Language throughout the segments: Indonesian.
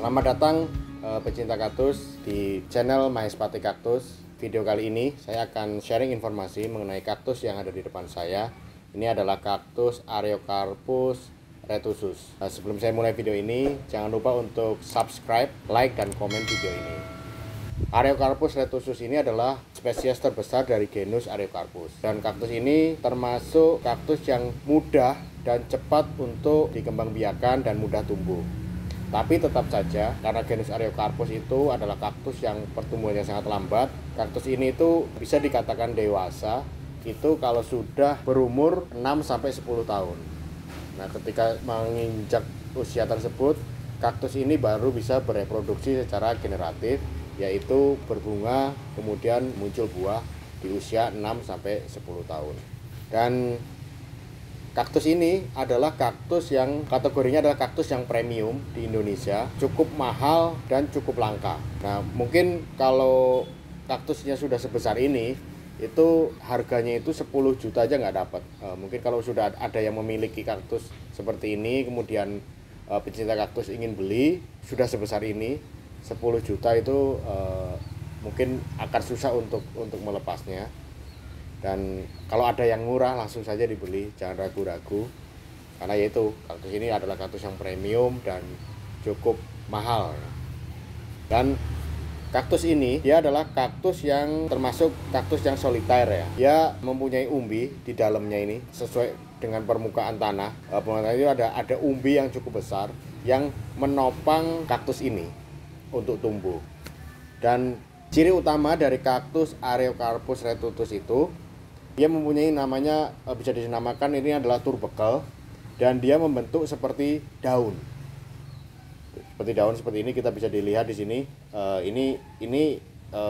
Selamat datang pecinta kaktus di channel Mahespati Kaktus. Video kali ini saya akan sharing informasi mengenai kaktus yang ada di depan saya. Ini adalah kaktus Areocarpus retusus. Sebelum saya mulai video ini, jangan lupa untuk subscribe, like, dan komen video ini. Areocarpus retusus ini adalah spesies terbesar dari genus Areocarpus. Dan kaktus ini termasuk kaktus yang mudah dan cepat untuk dikembangbiakan dan mudah tumbuh. Tapi tetap saja, karena genus Areocarpus itu adalah kaktus yang pertumbuhannya sangat lambat, kaktus ini itu bisa dikatakan dewasa itu kalau sudah berumur 6-10 tahun. Nah, ketika menginjak usia tersebut, kaktus ini baru bisa bereproduksi secara generatif, yaitu berbunga kemudian muncul buah di usia 6-10 tahun. Dan kaktus ini adalah kaktus yang kategorinya adalah kaktus yang premium di Indonesia, cukup mahal dan cukup langka. Nah, mungkin kalau kaktusnya sudah sebesar ini, itu harganya itu 10 juta aja nggak dapat. Mungkin kalau sudah ada yang memiliki kaktus seperti ini, kemudian pecinta kaktus ingin beli, sudah sebesar ini, 10 juta itu mungkin akan susah untuk melepasnya. Dan kalau ada yang murah langsung saja dibeli, jangan ragu-ragu, karena yaitu kaktus ini adalah kaktus yang premium dan cukup mahal. Dan kaktus ini dia adalah kaktus yang termasuk kaktus yang soliter ya. Dia mempunyai umbi di dalamnya ini sesuai dengan permukaan tanah. Permukaan itu ada umbi yang cukup besar yang menopang kaktus ini untuk tumbuh. Dan ciri utama dari kaktus Areocarpus retusus itu, dia mempunyai namanya, bisa dinamakan ini adalah tubercle, dan dia membentuk seperti daun. Seperti daun seperti ini, kita bisa dilihat di sini. Ini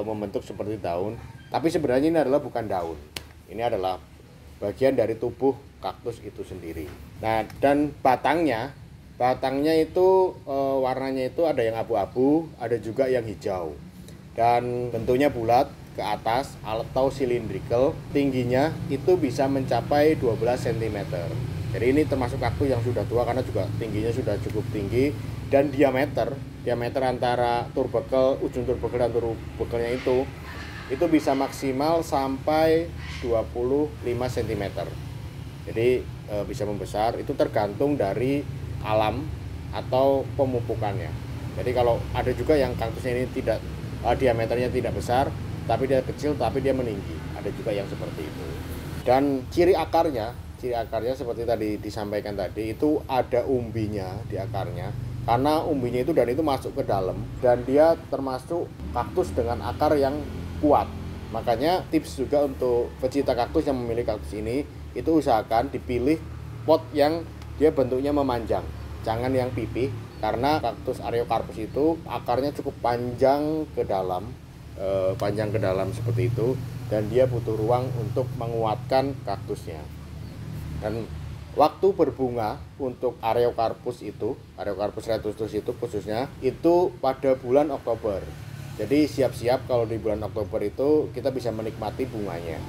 membentuk seperti daun, tapi sebenarnya ini adalah bukan daun. Ini adalah bagian dari tubuh kaktus itu sendiri. Nah, dan batangnya itu warnanya itu ada yang abu-abu, ada juga yang hijau. Dan bentuknya bulat ke atas atau cylindrical, tingginya itu bisa mencapai 12 cm. Jadi ini termasuk kaktus yang sudah tua karena juga tingginya sudah cukup tinggi, dan diameter antara tubercle, ujung tubercle dan tubercle-nya itu bisa maksimal sampai 25 cm. Jadi bisa membesar, itu tergantung dari alam atau pemupukannya. Jadi kalau ada juga yang kaktusnya ini tidak diameternya tidak besar, tapi dia kecil tapi dia meninggi, ada juga yang seperti itu. Dan ciri akarnya seperti tadi disampaikan tadi, itu ada umbinya di akarnya, karena umbinya itu dan itu masuk ke dalam, dan dia termasuk kaktus dengan akar yang kuat. Makanya tips juga untuk pecinta kaktus yang memilih kaktus ini, itu usahakan dipilih pot yang dia bentuknya memanjang, jangan yang pipih, karena kaktus Areocarpus itu akarnya cukup panjang ke dalam, seperti itu, dan dia butuh ruang untuk menguatkan kaktusnya. Dan waktu berbunga untuk Areocarpus retusus itu khususnya itu pada bulan Oktober. Jadi siap-siap kalau di bulan Oktober itu kita bisa menikmati bunganya.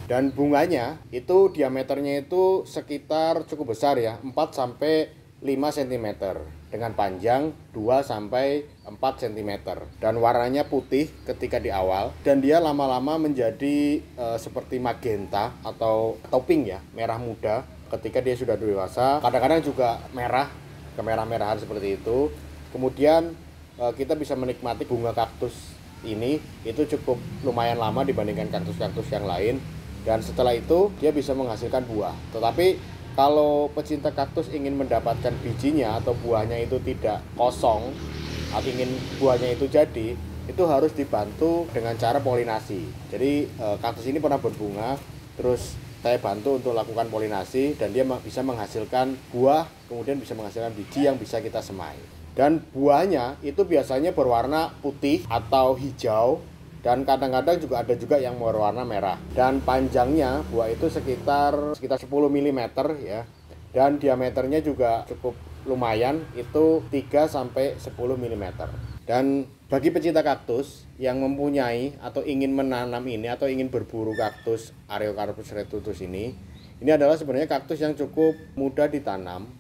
Dan bunganya itu diameternya itu sekitar cukup besar ya, 4-5 cm dengan panjang 2-4 cm, dan warnanya putih ketika di awal, dan dia lama-lama menjadi seperti magenta atau pink ya, merah muda ketika dia sudah dewasa. Kadang-kadang juga merah, kemerah-merahan seperti itu. Kemudian kita bisa menikmati bunga kaktus ini itu cukup lumayan lama dibandingkan kaktus-kaktus yang lain, dan setelah itu dia bisa menghasilkan buah. Tetapi kalau pecinta kaktus ingin mendapatkan bijinya atau buahnya itu tidak kosong, atau ingin buahnya itu jadi, itu harus dibantu dengan cara polinasi. Jadi kaktus ini pernah berbunga, terus saya bantu untuk lakukan polinasi, dan dia bisa menghasilkan buah, kemudian bisa menghasilkan biji yang bisa kita semai. Dan buahnya itu biasanya berwarna putih atau hijau, dan kadang-kadang juga ada juga yang berwarna merah. Dan panjangnya buah itu sekitar 10 mm ya. Dan diameternya juga cukup lumayan, itu 3-10 mm. Dan bagi pecinta kaktus yang mempunyai atau ingin menanam ini atau ingin berburu kaktus Areocarpus retusus ini adalah sebenarnya kaktus yang cukup mudah ditanam,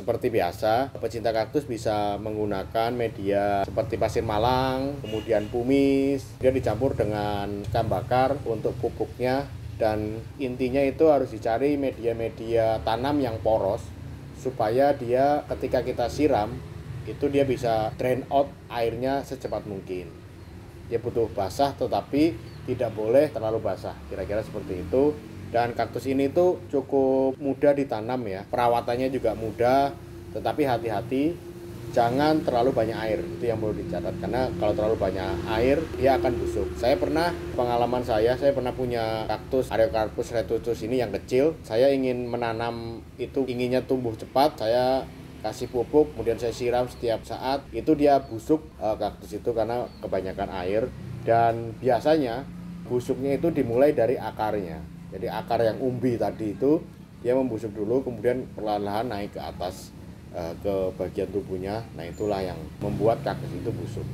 Seperti biasa, pecinta kaktus bisa menggunakan media seperti pasir malang, kemudian pumis, kemudian dicampur dengan ikan bakar untuk pupuknya. Dan intinya itu harus dicari media-media tanam yang poros, supaya dia ketika kita siram, itu dia bisa drain out airnya secepat mungkin. Dia butuh basah tetapi tidak boleh terlalu basah, kira-kira seperti itu. Dan kaktus ini tuh cukup mudah ditanam ya, perawatannya juga mudah, tetapi hati-hati jangan terlalu banyak air, itu yang perlu dicatat, karena kalau terlalu banyak air dia akan busuk. Pengalaman saya pernah punya kaktus Ariocarpus retusus ini yang kecil. Saya ingin menanam itu, inginnya tumbuh cepat, saya kasih pupuk, kemudian saya siram setiap saat, itu dia busuk kaktus itu karena kebanyakan air. Dan biasanya busuknya itu dimulai dari akarnya. Jadi akar yang umbi tadi itu dia membusuk dulu, kemudian perlahan-lahan naik ke atas ke bagian tubuhnya. Nah, itulah yang membuat kaktus itu busuk.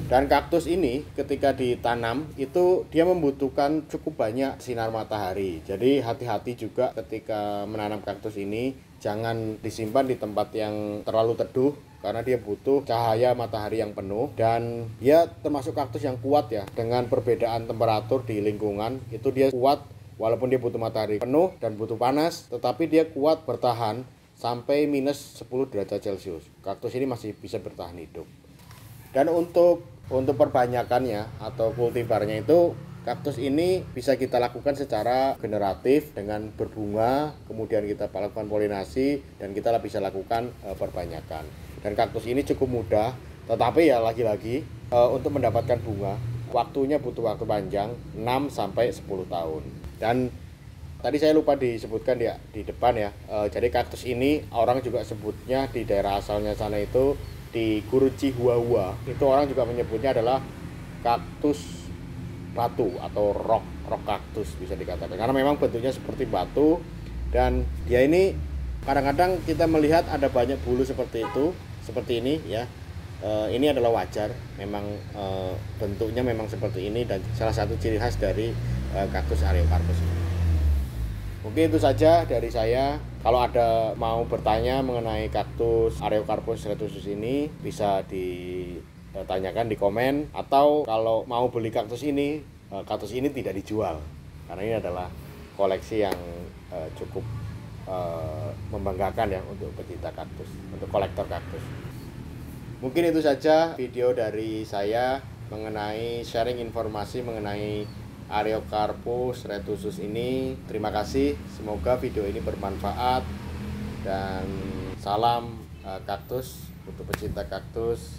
Dan kaktus ini ketika ditanam itu dia membutuhkan cukup banyak sinar matahari. Jadi hati-hati juga ketika menanam kaktus ini, jangan disimpan di tempat yang terlalu teduh karena dia butuh cahaya matahari yang penuh. Dan dia termasuk kaktus yang kuat ya, dengan perbedaan temperatur di lingkungan itu dia kuat. Walaupun dia butuh matahari penuh dan butuh panas, tetapi dia kuat bertahan sampai minus 10 derajat Celcius. Kaktus ini masih bisa bertahan hidup. Dan untuk perbanyakannya atau kultivarnya itu, kaktus ini bisa kita lakukan secara generatif dengan berbunga, kemudian kita lakukan polinasi, dan kita bisa lakukan perbanyakan. Dan kaktus ini cukup mudah, tetapi ya lagi-lagi untuk mendapatkan bunga, waktunya butuh waktu panjang, 6-10 tahun. Dan tadi saya lupa disebutkan ya di depan ya, jadi kaktus ini orang juga sebutnya di daerah asalnya sana itu di Guruci Huahua, itu orang juga menyebutnya adalah kaktus batu atau rock kaktus bisa dikatakan, karena memang bentuknya seperti batu. Dan dia ini kadang-kadang kita melihat ada banyak bulu seperti itu, seperti ini ya. Ini adalah wajar, memang bentuknya memang seperti ini dan salah satu ciri khas dari kaktus Ariocarpus ini. Mungkin itu saja dari saya. Kalau ada mau bertanya mengenai kaktus Ariocarpus retusus ini, bisa ditanyakan di komen. Atau kalau mau beli kaktus ini tidak dijual, karena ini adalah koleksi yang cukup membanggakan ya untuk pecinta kaktus, untuk kolektor kaktus. Mungkin itu saja video dari saya mengenai sharing informasi mengenai Ariocarpus retusus ini. Terima kasih, semoga video ini bermanfaat, dan salam kaktus untuk pecinta kaktus.